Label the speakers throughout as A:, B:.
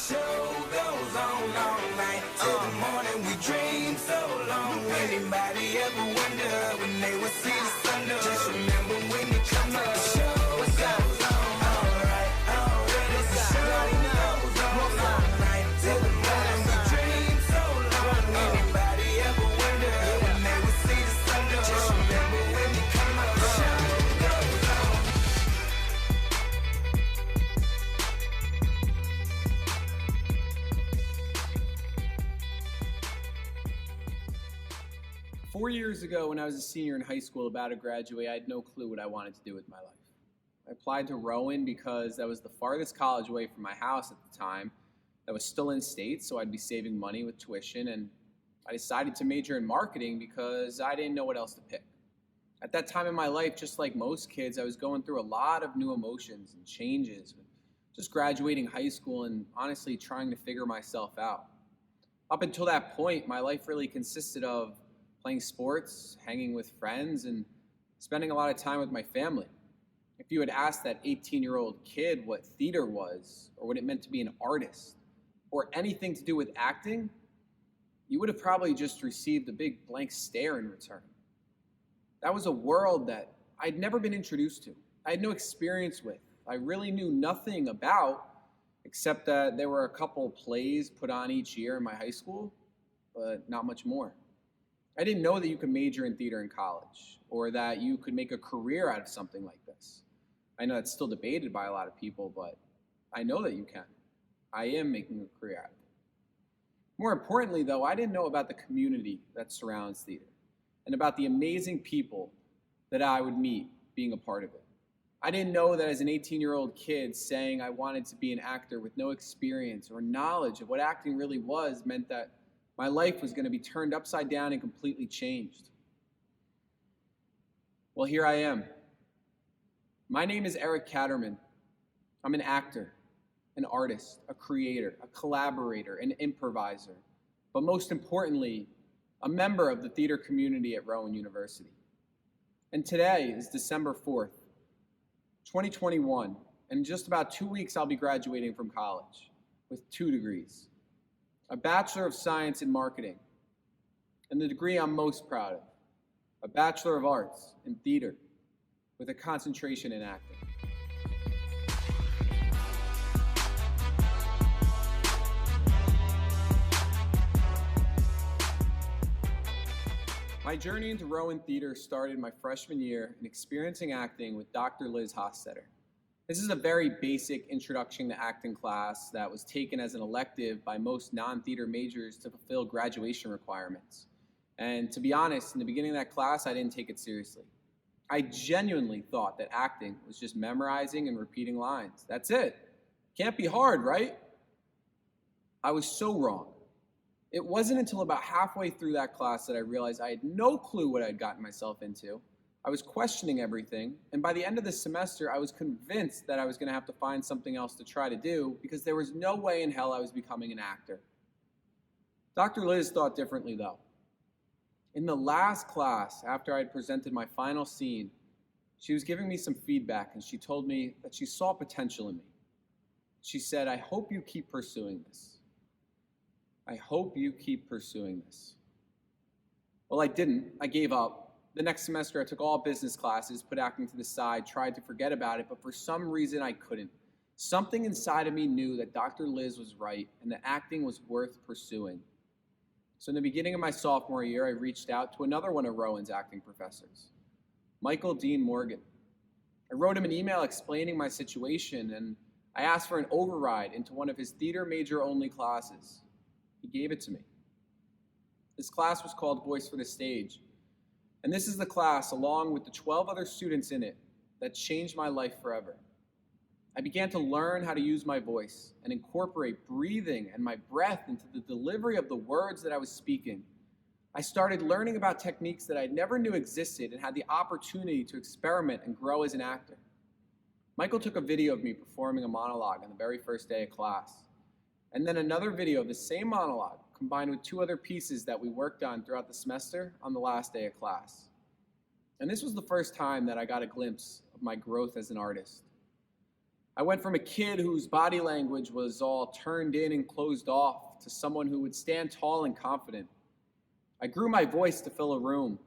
A: show goes on all night till the morning. We dream so long. Anybody ever wonder when they would see the sun up? Just remember when you come up. The show goes on all right. Already the show goes on all night till the morning. We dream so long. Anybody ever wonder when they would see the sun up? Just remember when you come up. The show goes on.
B: 4 years ago, when I was a senior in high school about to graduate, I had no clue what I wanted to do with my life. I applied to Rowan because that was the farthest college away from my house at the time. That was still in state, so I'd be saving money with tuition, and I decided to major in marketing because I didn't know what else to pick. At that time in my life, just like most kids, I was going through a lot of new emotions and changes, just graduating high school and honestly trying to figure myself out. Up until that point, my life really consisted of playing sports, hanging with friends, and spending a lot of time with my family. If you had asked that 18-year-old kid what theater was, or what it meant to be an artist, or anything to do with acting, you would have probably just received a big blank stare in return. That was a world that I'd never been introduced to. I had no experience with. I really knew nothing about, except that there were a couple plays put on each year in my high school, but not much more. I didn't know that you could major in theater in college, or that you could make a career out of something like this. I know that's still debated by a lot of people, but I know that you can. I am making a career out of it. More importantly, though, I didn't know about the community that surrounds theater, and about the amazing people that I would meet being a part of it. I didn't know that as an 18-year-old kid saying I wanted to be an actor with no experience or knowledge of what acting really was meant that my life was going to be turned upside down and completely changed. Well, here I am. My name is Erik Kattermann. I'm an actor, an artist, a creator, a collaborator, an improviser, but most importantly, a member of the theater community at Rowan University. And today is December 4th, 2021, and in just about 2 weeks I'll be graduating from college with 2 degrees. A Bachelor of Science in Marketing, and the degree I'm most proud of, a Bachelor of Arts in Theater with a concentration in acting. My journey into Rowan Theater started my freshman year in experiencing acting with Dr. Liz Hostetter. This is a very basic introduction to acting class that was taken as an elective by most non-theater majors to fulfill graduation requirements. And to be honest, in the beginning of that class, I didn't take it seriously. I genuinely thought that acting was just memorizing and repeating lines. That's it. Can't be hard, right? I was so wrong. It wasn't until about halfway through that class that I realized I had no clue what I'd gotten myself into. I was questioning everything, and by the end of the semester, I was convinced that I was going to have to find something else to try to do because there was no way in hell I was becoming an actor. Dr. Liz thought differently, though. In the last class, after I had presented my final scene, she was giving me some feedback, and she told me that she saw potential in me. She said, "I hope you keep pursuing this. I hope you keep pursuing this." Well, I didn't. I gave up. The next semester, I took all business classes, put acting to the side, tried to forget about it, but for some reason, I couldn't. Something inside of me knew that Dr. Liz was right and that acting was worth pursuing. So in the beginning of my sophomore year, I reached out to another one of Rowan's acting professors, Michael Dean Morgan. I wrote him an email explaining my situation, and I asked for an override into one of his theater major-only classes. He gave it to me. This class was called Voice for the Stage. And this is the class, along with the 12 other students in it, that changed my life forever. I began to learn how to use my voice and incorporate breathing and my breath into the delivery of the words that I was speaking. I started learning about techniques that I never knew existed and had the opportunity to experiment and grow as an actor. Michael took a video of me performing a monologue on the very first day of class, and then another video of the same monologue combined with 2 other pieces that we worked on throughout the semester on the last day of class. And this was the first time that I got a glimpse of my growth as an artist. I went from a kid whose body language was all turned in and closed off to someone who would stand tall and confident. I grew my voice to fill a room.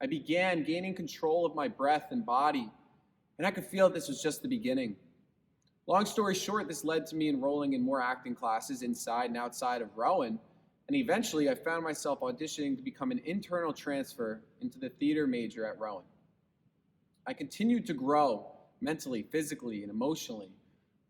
B: I began gaining control of my breath and body, and I could feel this was just the beginning. Long story short, this led to me enrolling in more acting classes inside and outside of Rowan, and eventually I found myself auditioning to become an internal transfer into the theater major at Rowan. I continued to grow mentally, physically, and emotionally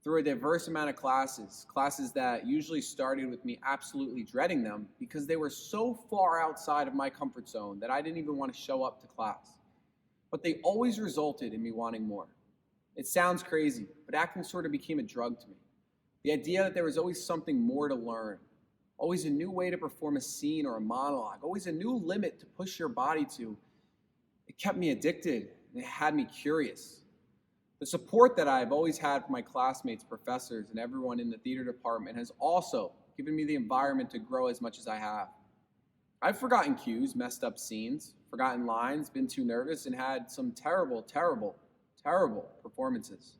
B: through a diverse amount of classes that usually started with me absolutely dreading them because they were so far outside of my comfort zone that I didn't even want to show up to class. But they always resulted in me wanting more. It sounds crazy, but acting sort of became a drug to me. The idea that there was always something more to learn, always a new way to perform a scene or a monologue, always a new limit to push your body to, it kept me addicted and it had me curious. The support that I've always had from my classmates, professors, and everyone in the theater department has also given me the environment to grow as much as I have. I've forgotten cues, messed up scenes, forgotten lines, been too nervous, and had some terrible performances.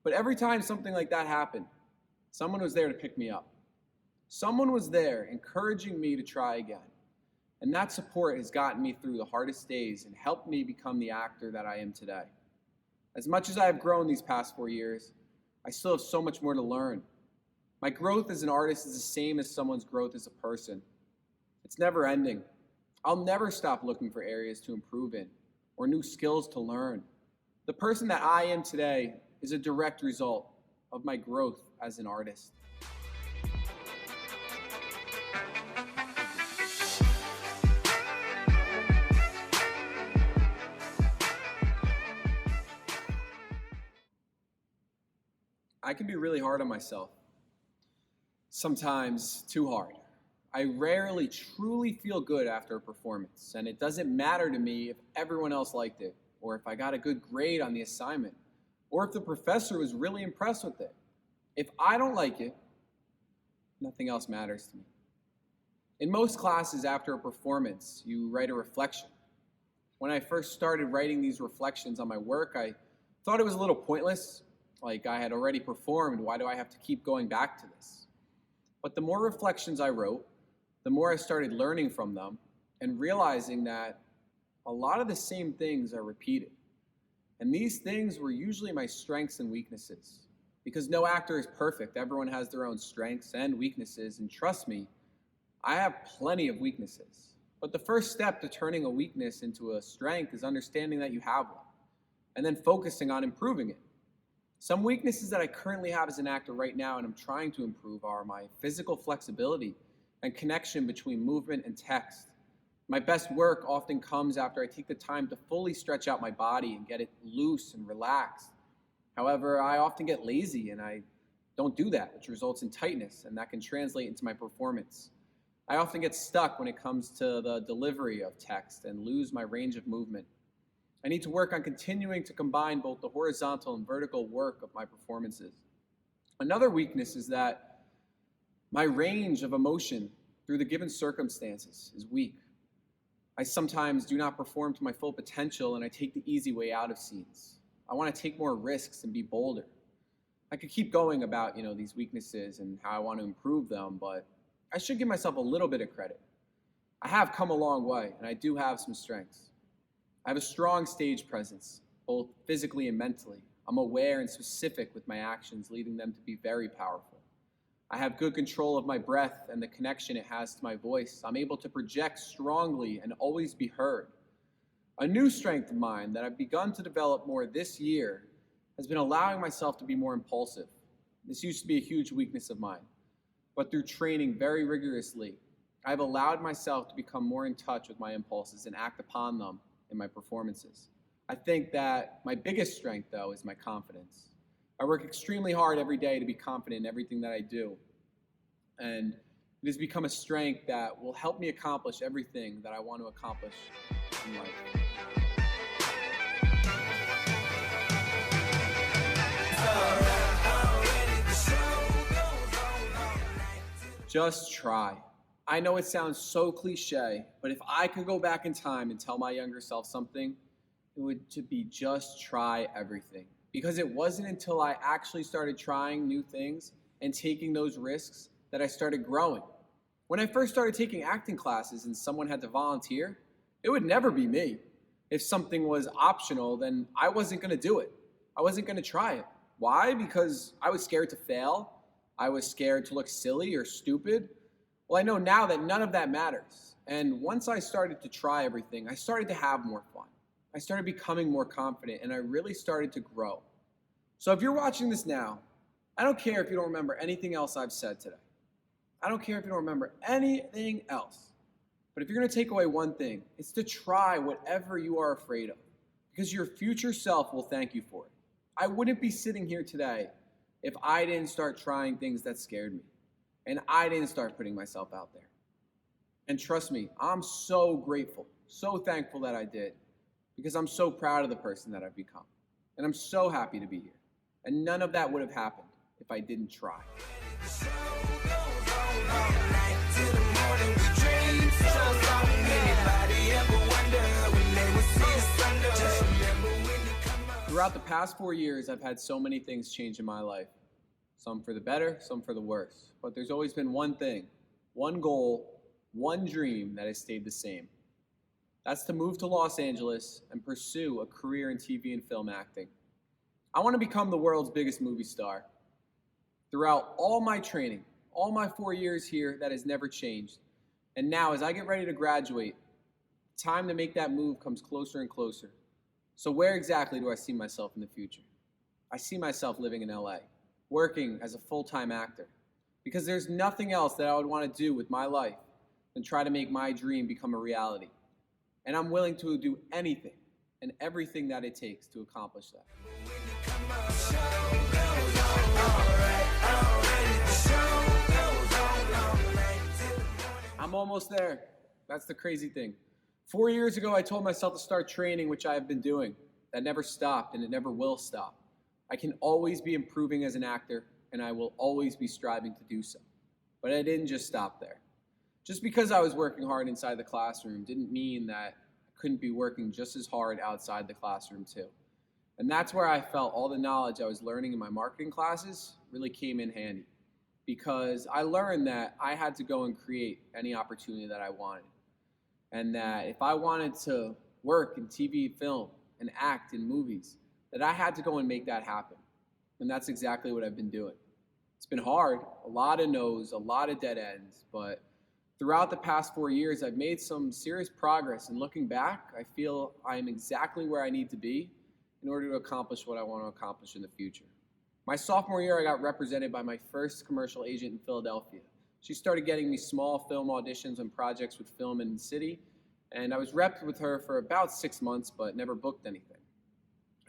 B: But every time something like that happened, someone was there to pick me up. Someone was there encouraging me to try again. And that support has gotten me through the hardest days and helped me become the actor that I am today. As much as I have grown these past 4 years, I still have so much more to learn. My growth as an artist is the same as someone's growth as a person. It's never ending. I'll never stop looking for areas to improve in or new skills to learn. The person that I am today is a direct result of my growth as an artist. I can be really hard on myself. Sometimes too hard. I rarely truly feel good after a performance, and it doesn't matter to me if everyone else liked it, or if I got a good grade on the assignment, or if the professor was really impressed with it. If I don't like it, nothing else matters to me. In most classes after a performance, you write a reflection. When I first started writing these reflections on my work, I thought it was a little pointless. Like I had already performed, why do I have to keep going back to this? But the more reflections I wrote, the more I started learning from them and realizing that a lot of the same things are repeated. And these things were usually my strengths and weaknesses. Because no actor is perfect, everyone has their own strengths and weaknesses, and trust me, I have plenty of weaknesses. But the first step to turning a weakness into a strength is understanding that you have one, and then focusing on improving it. Some weaknesses that I currently have as an actor right now and I'm trying to improve are my physical flexibility and connection between movement and text. My best work often comes after I take the time to fully stretch out my body and get it loose and relaxed. However, I often get lazy and I don't do that, which results in tightness, and that can translate into my performance. I often get stuck when it comes to the delivery of text and lose my range of movement. I need to work on continuing to combine both the horizontal and vertical work of my performances. Another weakness is that my range of emotion through the given circumstances is weak. I sometimes do not perform to my full potential and I take the easy way out of scenes. I want to take more risks and be bolder. I could keep going about, these weaknesses and how I want to improve them, but I should give myself a little bit of credit. I have come a long way and I do have some strengths. I have a strong stage presence, both physically and mentally. I'm aware and specific with my actions, leading them to be very powerful. I have good control of my breath and the connection it has to my voice. I'm able to project strongly and always be heard. A new strength of mine that I've begun to develop more this year has been allowing myself to be more impulsive. This used to be a huge weakness of mine, but through training very rigorously, I've allowed myself to become more in touch with my impulses and act upon them in my performances. I think that my biggest strength, though, is my confidence. I work extremely hard every day to be confident in everything that I do. And it has become a strength that will help me accomplish everything that I want to accomplish in life. Just try. I know it sounds so cliche, but if I could go back in time and tell my younger self something, it would to be just try everything. because it wasn't until I actually started trying new things and taking those risks that I started growing. When I first started taking acting classes and someone had to volunteer, it would never be me. If something was optional, then I wasn't going to do it. I wasn't going to try it. Why? Because I was scared to fail. I was scared to look silly or stupid. Well, I know now that none of that matters. And once I started to try everything, I started to have more fun. I started becoming more confident, and I really started to grow. So if you're watching this now, I don't care if you don't remember anything else I've said today. I don't care if you don't remember anything else. But if you're going to take away one thing, it's to try whatever you are afraid of, because your future self will thank you for it. I wouldn't be sitting here today if I didn't start trying things that scared me, and I didn't start putting myself out there. And trust me, I'm so grateful, so thankful that I did, because I'm so proud of the person that I've become. And I'm so happy to be here. And none of that would have happened if I didn't try. Throughout the past 4 years, I've had so many things change in my life. Some for the better, some for the worse. But there's always been one thing, one goal, one dream that has stayed the same. That's to move to Los Angeles and pursue a career in TV and film acting. I want to become the world's biggest movie star. Throughout all my training, all my 4 years here, that has never changed. And now, as I get ready to graduate, time to make that move comes closer and closer. So where exactly do I see myself in the future? I see myself living in LA, working as a full-time actor, because there's nothing else that I would want to do with my life than try to make my dream become a reality. And I'm willing to do anything and everything that it takes to accomplish that. I'm almost there. That's the crazy thing. 4 years ago, I told myself to start training, which I have been doing. That never stopped, and it never will stop. I can always be improving as an actor, and I will always be striving to do so. But I didn't just stop there. Just because I was working hard inside the classroom didn't mean that I couldn't be working just as hard outside the classroom too. And that's where I felt all the knowledge I was learning in my marketing classes really came in handy, because I learned that I had to go and create any opportunity that I wanted. And that if I wanted to work in TV, film, and act in movies, that I had to go and make that happen. And that's exactly what I've been doing. It's been hard, a lot of no's, a lot of dead ends, but throughout the past 4 years, I've made some serious progress. And looking back, I feel I am exactly where I need to be in order to accomplish what I want to accomplish in the future. My sophomore year, I got represented by my first commercial agent in Philadelphia. She started getting me small film auditions on projects with film in the city, and I was repped with her for about 6 months, but never booked anything.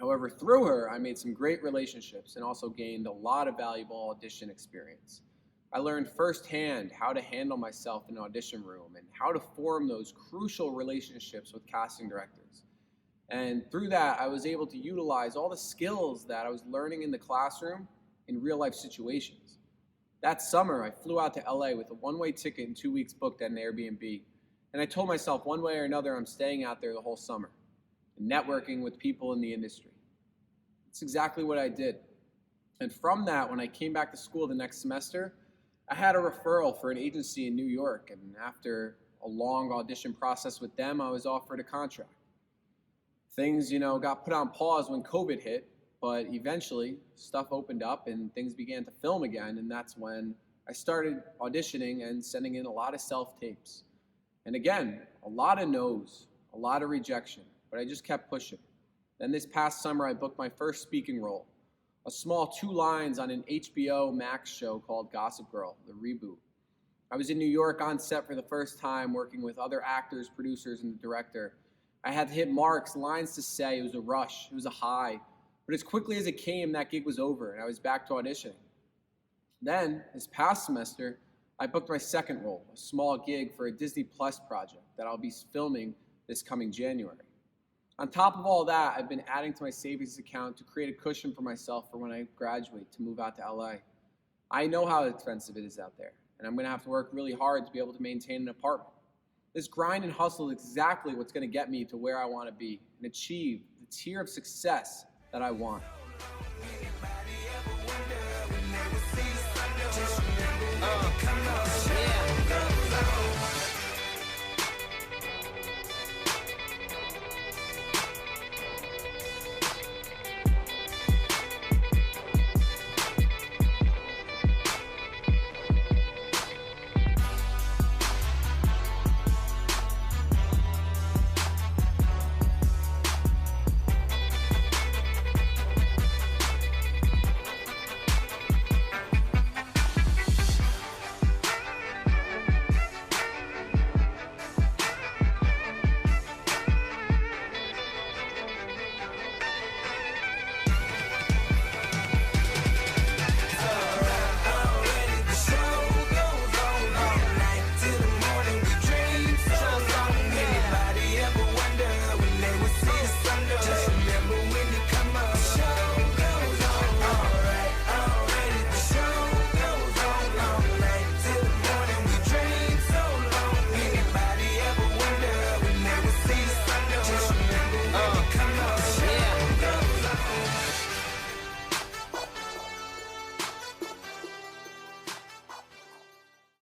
B: However, through her, I made some great relationships and also gained a lot of valuable audition experience. I learned firsthand how to handle myself in an audition room and how to form those crucial relationships with casting directors. And through that, I was able to utilize all the skills that I was learning in the classroom in real-life situations. That summer, I flew out to LA with a one-way ticket and 2 weeks booked at an Airbnb. And I told myself one way or another I'm staying out there the whole summer and networking with people in the industry. That's exactly what I did. And from that, when I came back to school the next semester, I had a referral for an agency in New York. And after a long audition process with them, I was offered a contract. Things, got put on pause when COVID hit, but eventually stuff opened up and things began to film again. And that's when I started auditioning and sending in a lot of self-tapes. And again, a lot of no's, a lot of rejection, but I just kept pushing. Then this past summer, I booked my first speaking role, a small 2 lines on an HBO Max show called Gossip Girl, the reboot. I was in New York on set for the first time, working with other actors, producers, and the director. I had to hit marks, lines to say. It was a rush, it was a high. But as quickly as it came, that gig was over, and I was back to auditioning. Then, this past semester, I booked my second role, a small gig for a Disney Plus project that I'll be filming this coming January. On top of all that, I've been adding to my savings account to create a cushion for myself for when I graduate to move out to LA. I know how expensive it is out there, and I'm going to have to work really hard to be able to maintain an apartment. This grind and hustle is exactly what's going to get me to where I want to be and achieve the tier of success that I want.
A: Anybody